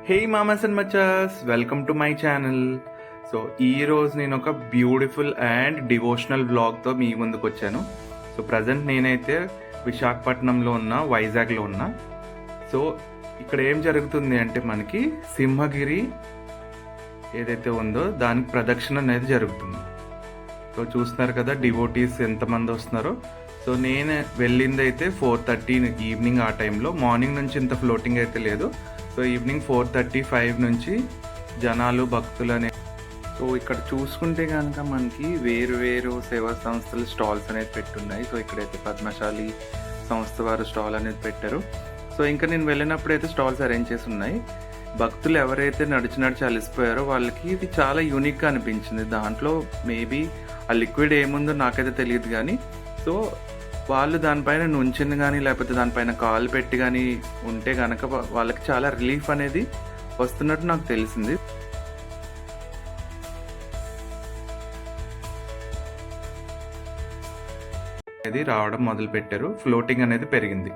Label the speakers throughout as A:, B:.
A: హే మామస్ అండ్ మచాస్, welcome to my channel. So ఈరోజు నేను ఒక బ్యూటిఫుల్ అండ్ డివోషనల్ వ్లాగ్తో మీ ముందుకు వచ్చాను. సో ప్రజెంట్ నేనైతే విశాఖపట్నంలో ఉన్నా, వైజాగ్లో ఉన్నా. సో ఇక్కడ ఏం జరుగుతుంది అంటే మనకి సింహగిరి ఏదైతే ఉందో దానికి ప్రదక్షిణ అనేది జరుగుతుంది. సో చూస్తున్నారు కదా డివోటీస్ ఎంతమంది వస్తున్నారో. సో నేను వెళ్ళింది అయితే 4:30 ఈవినింగ్. ఆ టైంలో మార్నింగ్ నుంచి ఇంత ఫ్లోటింగ్ అయితే లేదు. సో ఈవినింగ్ 4:35 నుంచి జనాలు భక్తులు అనే. సో ఇక్కడ చూసుకుంటే కనుక మనకి వేరు సేవా సంస్థలు స్టాల్స్ అనేది పెట్టున్నాయి. సో ఇక్కడైతే పద్మశాలి సంస్థ వారు స్టాల్ అనేది పెట్టారు. సో ఇంకా నేను వెళ్ళినప్పుడు అయితే స్టాల్స్ అరేంజ్ చేసి ఉన్నాయి. భక్తులు ఎవరైతే నడిచి అలసిపోయారో వాళ్ళకి ఇది చాలా యూనిక్గా అనిపించింది. దాంట్లో మేబీ ఆ లిక్విడ్ ఏముందో నాకైతే తెలియదు కానీ, సో వాళ్ళు దానిపైన నుంచింది కానీ లేకపోతే దానిపైన కాలు పెట్టి కానీ ఉంటే కనుక వాళ్ళకి చాలా రిలీఫ్ అనేది వస్తున్నట్టు నాకు తెలిసింది. అనేది రావడం మొదలు పెట్టారు, ఫ్లోటింగ్ అనేది పెరిగింది.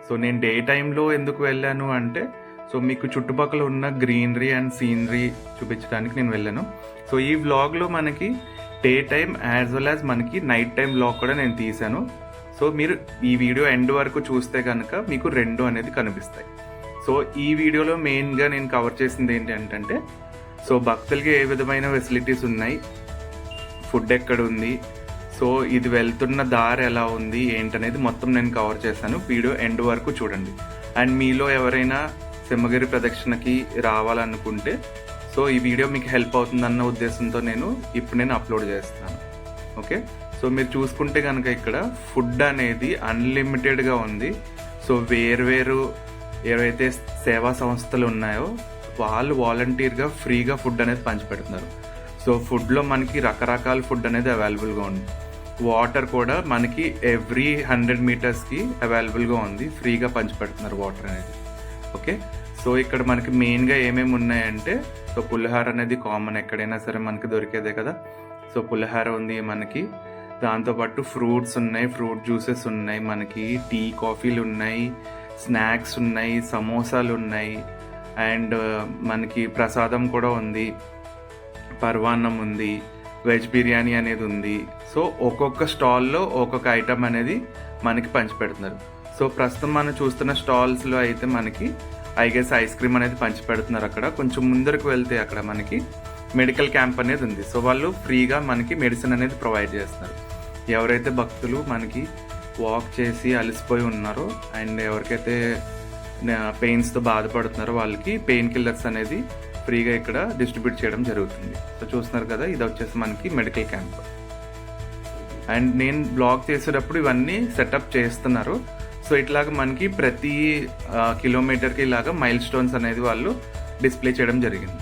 A: సో నేను డే టైంలో ఎందుకు వెళ్ళాను అంటే, సో మీకు చుట్టుపక్కల ఉన్న గ్రీనరీ అండ్ సీనరీ చూపించడానికి నేను వెళ్ళాను. సో ఈ వ్లాగ్లో మనకి day time as well as మనకి నైట్ టైం వ్లాగ్ కూడా నేను తీశాను. సో మీరు ఈ వీడియో ఎండ్ వరకు చూస్తే కనుక మీకు రెండు అనేది కనిపిస్తాయి. సో ఈ వీడియోలో మెయిన్గా నేను కవర్ చేసింది ఏంటంటే, సో భక్తులకి ఏ విధమైన ఫెసిలిటీస్ ఉన్నాయి, ఫుడ్ ఎక్కడ ఉంది, సో ఇది వెళ్తున్న దారి ఎలా ఉంది ఏంటనేది మొత్తం నేను కవర్ చేశాను. వీడియో ఎండ్ వరకు చూడండి. అండ్ మీలో ఎవరైనా సింహగిరి ప్రదక్షిణకి రావాలనుకుంటే సో ఈ వీడియో మీకు హెల్ప్ అవుతుందన్న ఉద్దేశంతో ఇప్పుడు అప్లోడ్ చేస్తాను. ఓకే, సో మీరు చూసుకుంటే కనుక ఇక్కడ ఫుడ్ అనేది అన్లిమిటెడ్గా ఉంది. సో వేరు ఏవైతే సేవా సంస్థలు ఉన్నాయో వాళ్ళు వాలంటీర్గా ఫ్రీగా ఫుడ్ అనేది పంచిపెడుతున్నారు. సో ఫుడ్లో మనకి రకరకాల ఫుడ్ అనేది అవైలబుల్గా ఉంది. వాటర్ కూడా మనకి ఎవ్రీ 100 మీటర్స్కి అవైలబుల్గా ఉంది, ఫ్రీగా పంచిపెడుతున్నారు వాటర్ అనేది. ఓకే, సో ఇక్కడ మనకి మెయిన్గా ఏమేమి ఉన్నాయంటే, సో పులిహార అనేది కామన్, ఎక్కడైనా సరే మనకి దొరికేదే కదా. సో పులిహార ఉంది మనకి, దాంతోపాటు ఫ్రూట్స్ ఉన్నాయి, ఫ్రూట్ జ్యూసెస్ ఉన్నాయి, మనకి టీ కాఫీలు ఉన్నాయి, స్నాక్స్ ఉన్నాయి, సమోసాలు ఉన్నాయి, అండ్ మనకి ప్రసాదం కూడా ఉంది, పర్వాన్నం ఉంది, వెజ్ బిర్యానీ అనేది ఉంది. సో ఒక్కొక్క స్టాల్లో ఒక్కొక్క ఐటమ్ అనేది మనకి పంచిపెడుతున్నారు. సో ప్రస్తుతం మనం చూస్తున్న స్టాల్స్లో అయితే మనకి ఐస్ క్రీమ్ అనేది పంచిపెడుతున్నారు. అక్కడ కొంచెం ముందరకు వెళ్తే అక్కడ మనకి మెడికల్ క్యాంప్ అనేది ఉంది. సో వాళ్ళు ఫ్రీగా మనకి మెడిసిన్ అనేది ప్రొవైడ్ చేస్తున్నారు. ఎవరైతే భక్తులు మనకి వాక్ చేసి అలసిపోయి ఉన్నారో అండ్ ఎవరికైతే పెయిన్స్తో బాధపడుతున్నారో వాళ్ళకి పెయిన్ కిల్లర్స్ అనేది ఫ్రీగా ఇక్కడ డిస్ట్రిబ్యూట్ చేయడం జరుగుతుంది. సో చూస్తున్నారు కదా, ఇది వచ్చేసి మనకి మెడికల్ క్యాంప్. అండ్ నేను బ్లాగ్ చేసేటప్పుడు ఇవన్నీ సెటప్ చేస్తున్నారు. సో ఇట్లాగా మనకి ప్రతి కిలోమీటర్కి ఇలాగా మైల్ స్టోన్స్ అనేది వాళ్ళు డిస్ప్లే చేయడం జరిగింది.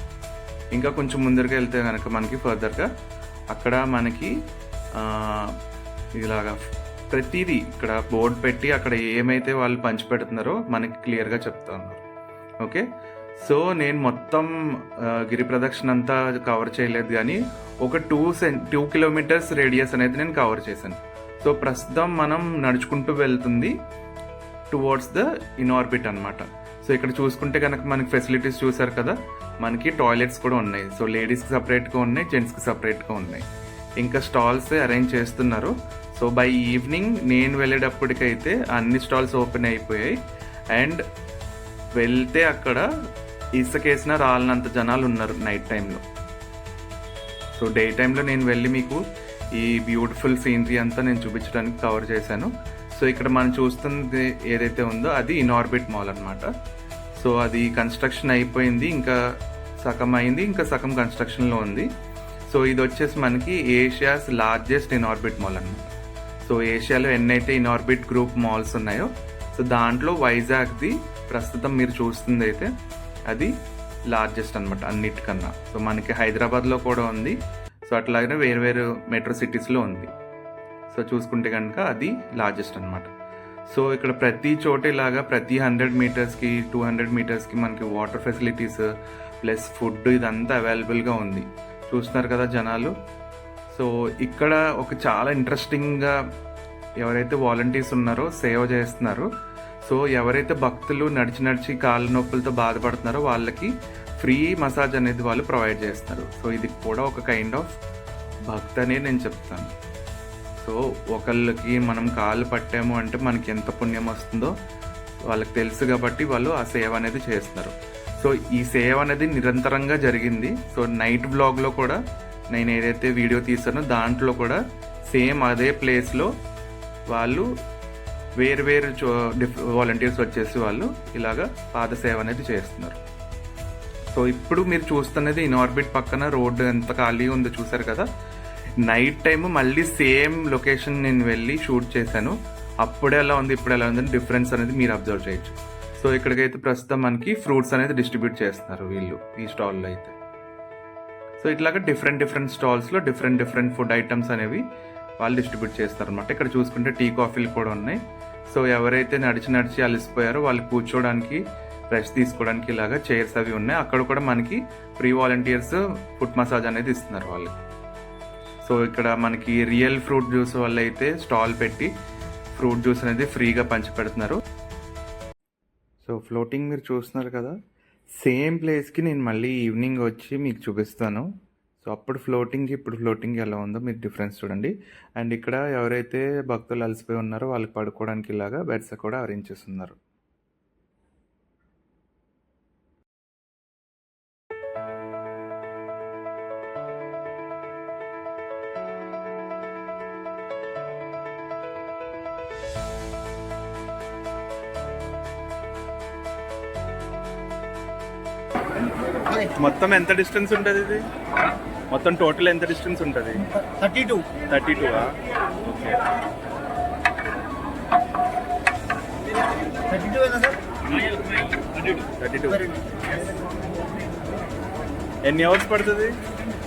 A: ఇంకా కొంచెం ముందరికి వెళ్తే కనుక మనకి ఫర్దర్గా అక్కడ మనకి ఇలాగా ప్రతిదీ ఇక్కడ బోర్డు పెట్టి అక్కడ ఏమైతే వాళ్ళు పంచిపెడుతున్నారో మనకి క్లియర్గా చెప్తా ఉన్నారు. ఓకే, సో నేను మొత్తం గిరి ప్రదక్షిణ అంతా కవర్ చేయలేదు కానీ ఒక 2 కిలోమీటర్స్ రేడియస్ అనేది నేను కవర్ చేశాను. సో ప్రస్తుతం మనం నడుచుకుంటూ వెళ్తుంది టువర్డ్స్ ద ఇన్ఆర్బిట్ అనమాట. సో ఇక్కడ చూసుకుంటే కనుక మనకి ఫెసిలిటీస్ చూసారు కదా, మనకి టాయిలెట్స్ కూడా ఉన్నాయి. సో లేడీస్కి సపరేట్గా ఉన్నాయి, జెంట్స్కి సపరేట్గా ఉన్నాయి. ఇంకా స్టాల్స్ అరేంజ్ చేస్తున్నారు. సో బై ఈవినింగ్ నేను వెళ్ళేటప్పటికైతే అన్ని స్టాల్స్ ఓపెన్ అయిపోయాయి. అండ్ వెళ్తే అక్కడ ఇసుకేసిన రాలినంత జనాలు ఉన్నారు నైట్ టైంలో. సో డే టైంలో నేను వెళ్ళి మీకు ఈ బ్యూటిఫుల్ సీనరీ అంతా నేను చూపించడానికి కవర్ చేశాను. సో ఇక్కడ మనం చూస్తుంది ఏదైతే ఉందో అది ఇన్ఆర్బిట్ మాల్ అనమాట. సో అది కన్స్ట్రక్షన్ అయిపోయింది, ఇంకా సగం అయింది, ఇంకా సగం కన్స్ట్రక్షన్లో ఉంది. సో ఇది వచ్చేసి మనకి ఏషియాస్ లార్జెస్ట్ ఇన్ఆర్బిట్ మాల్ అనమాట. సో ఏషియాలో ఎన్నైతే ఇన్ఆర్బిట్ గ్రూప్ మాల్స్ ఉన్నాయో సో దాంట్లో వైజాగ్ది ప్రస్తుతం మీరు చూస్తుంది అయితే అది లార్జెస్ట్ అనమాట అన్నిటికన్నా. సో మనకి హైదరాబాద్లో కూడా ఉంది. సో అట్లాగే వేరు మెట్రో సిటీస్లో ఉంది. సో చూసుకుంటే కనుక అది లార్జెస్ట్ అనమాట. సో ఇక్కడ ప్రతి చోట ఇలాగా ప్రతి 100 మీటర్స్కి 200 మీటర్స్కి మనకి వాటర్ ఫెసిలిటీస్ ప్లస్ ఫుడ్ ఇదంతా అవైలబుల్గా ఉంది. చూస్తున్నారు కదా జనాలు. సో ఇక్కడ ఒక చాలా ఇంట్రెస్టింగ్గా ఎవరైతే వాలంటీర్స్ ఉన్నారో సేవ చేస్తున్నారో సో ఎవరైతే భక్తులు నడిచి నడిచి కాళ్ళ నొప్పులతో బాధపడుతున్నారో వాళ్ళకి ఫ్రీ మసాజ్ అనేది వాళ్ళు ప్రొవైడ్ చేస్తున్నారు. సో ఇది కూడా ఒక కైండ్ ఆఫ్ భక్తి అనే నేను చెప్తాను. సో ఒకళ్ళకి మనం కాళ్ళు పట్టాము అంటే మనకి ఎంత పుణ్యం వస్తుందో వాళ్ళకి తెలుసు కాబట్టి వాళ్ళు ఆ సేవ అనేది చేస్తున్నారు. సో ఈ సేవ అనేది నిరంతరంగా జరిగింది. సో నైట్ వ్లాగ్లో కూడా నేను ఏదైతే వీడియో తీసానో దాంట్లో కూడా సేమ్ అదే ప్లేస్లో వాళ్ళు వేరు వాలంటీర్స్ వచ్చేసి వాళ్ళు ఇలాగా పాదసేవ అనేది చేస్తున్నారు. సో ఇప్పుడు మీరు చూస్తున్నది ఇన్ఆర్బిట్ పక్కన రోడ్డు ఎంత ఖాళీ ఉందో చూసారు కదా. నైట్ టైం మళ్ళీ సేమ్ లొకేషన్ నేను వెళ్ళి షూట్ చేశాను. అప్పుడే ఎలా ఉంది ఇప్పుడు ఎలా ఉంది డిఫరెన్స్ అనేది మీరు అబ్జర్వ్ చేయొచ్చు. సో ఇక్కడికైతే ప్రస్తుతం మనకి ఫ్రూట్స్ అనేది డిస్ట్రిబ్యూట్ చేస్తున్నారు వీళ్ళు ఈ స్టాల్లో అయితే. సో ఇట్లాగా డిఫరెంట్ స్టాల్స్లో డిఫరెంట్ ఫుడ్ ఐటమ్స్ అనేవి వాళ్ళు డిస్ట్రిబ్యూట్ చేస్తారు అనమాట. ఇక్కడ చూసుకుంటే టీ కాఫీలు కూడా ఉన్నాయి. సో ఎవరైతే నడిచి అలసిపోయారో వాళ్ళు కూర్చోడానికి రెస్ట్ తీసుకోవడానికి ఇలాగా చైర్స్ అవి ఉన్నాయి. అక్కడ కూడా మనకి ఫ్రీ వాలంటీర్స్ ఫుట్ మసాజ్ అనేది ఇస్తున్నారు వాళ్ళు. సో ఇక్కడ మనకి రియల్ ఫ్రూట్ జ్యూస్ వాళ్ళు అయితే స్టాల్ పెట్టి ఫ్రూట్ జ్యూస్ అనేది ఫ్రీగా పంచి పెడుతున్నారు. సో ఫ్లోటింగ్ మీరు చూస్తున్నారు కదా, సేమ్ ప్లేస్కి నేను మళ్ళీ ఈవినింగ్ వచ్చి మీకు చూపిస్తాను. సో అప్పుడు ఫ్లోటింగ్కి ఇప్పుడు ఫ్లోటింగ్ ఎలా ఉందో మీరు డిఫరెన్స్ చూడండి. అండ్ ఇక్కడ ఎవరైతే భక్తులు అలసిపోయి ఉన్నారో వాళ్ళకి పడుకోవడానికి ఇలాగా బెడ్స్ కూడా అరేంజ్ చేస్తున్నారు. మొత్తం ఎంత డిస్టెన్స్ ఉంటుంది ఇది? మొత్తం టోటల్ ఎంత డిస్టెన్స్ ఉంటుంది?
B: 32.
A: 32 ఓకే.
B: 32 ఏనా సార్?
A: 32. ఎన్ని అవర్స్ పడుతుంది?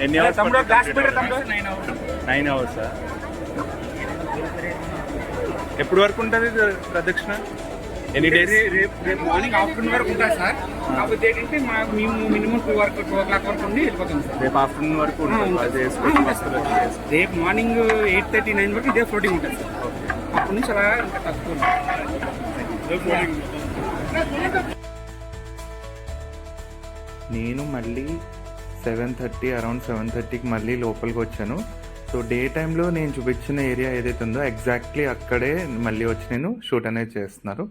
A: ఎన్ని అవర్స్? 9 అవర్స్. ఎప్పుడు వరకు ఉంటుంది ప్రదక్షిణ? ఎన్ని డేస్?
B: రేపు మార్నింగ్ ఆఫ్టర్నూన్ వరకు ఉంటుంది సార్. కాకపోతే ఏంటంటే మేము మినిమం 2 o'clock వరకు ఉండి వెళ్ళిపోతాం సార్.
A: రేపు ఆఫ్టర్నూన్ వరకు
B: రేపు మార్నింగ్ 8:39 వరకు ఇదే ఫ్లోటింగ్ ఉంటుంది సార్. అప్పటి నుంచి అలా ఇంకా తక్కువ.
A: నేను మళ్ళీ 7:30 అరౌండ్ 7:30కి మళ్ళీ లోపలికి వచ్చాను. సో డే టైంలో నేను చూపించిన ఏరియా ఏదైతే ఉందో ఎగ్జాక్ట్లీ అక్కడే మళ్ళీ వచ్చి నేను షూట్ అనేది చేస్తున్నారు.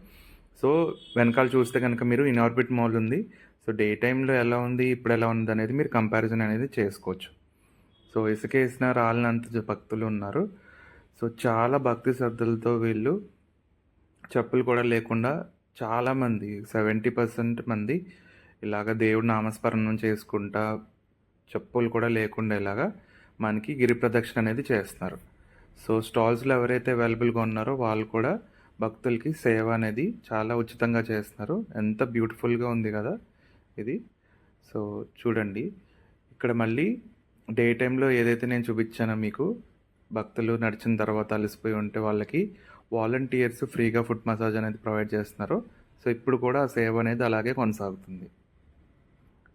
A: సో వెనకాల చూస్తే కనుక మీరు ఇన్ఆర్బిట్ మాల్ ఉంది. సో డే టైంలో ఎలా ఉంది ఇప్పుడు ఎలా ఉంది అనేది మీరు కంపారిజన్ అనేది చేసుకోవచ్చు. సో ఇసుకేసిన రాళ్ళనంత భక్తులు ఉన్నారు. సో చాలా భక్తి శ్రద్ధలతో వీళ్ళు చెప్పులు కూడా లేకుండా చాలామంది 70% మంది ఇలాగ దేవుడి నామస్మరణం చేసుకుంటా చెప్పులు కూడా లేకుండా ఇలాగా మనకి గిరి ప్రదక్షిణ అనేది చేస్తున్నారు. సో స్టాల్స్లో ఎవరైతే అవైలబుల్గా ఉన్నారో వాళ్ళు కూడా భక్తులకి సేవ అనేది చాలా ఉచితంగా చేస్తున్నారు. ఎంత బ్యూటిఫుల్గా ఉంది కదా ఇది. సో చూడండి ఇక్కడ మళ్ళీ డే టైంలో ఏదైతే నేను చూపించానో మీకు భక్తులు నడిచిన తర్వాత అలసిపోయి ఉంటే వాళ్ళకి వాలంటీర్స్ ఫ్రీగా ఫుట్ మసాజ్ అనేది ప్రొవైడ్ చేస్తున్నారు. సో ఇప్పుడు కూడా ఆ సేవ అనేది అలాగే కొనసాగుతుంది.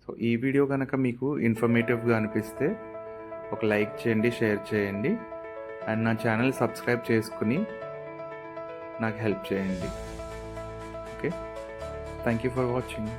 A: సో ఈ వీడియో కనుక మీకు ఇన్ఫర్మేటివ్గా అనిపిస్తే ఒక లైక్ చేయండి, షేర్ చేయండి అండ్ నా ఛానల్ సబ్స్క్రైబ్ చేసుకుని నాకు హెల్ప్ చేయండి. Okay, thank you for watching.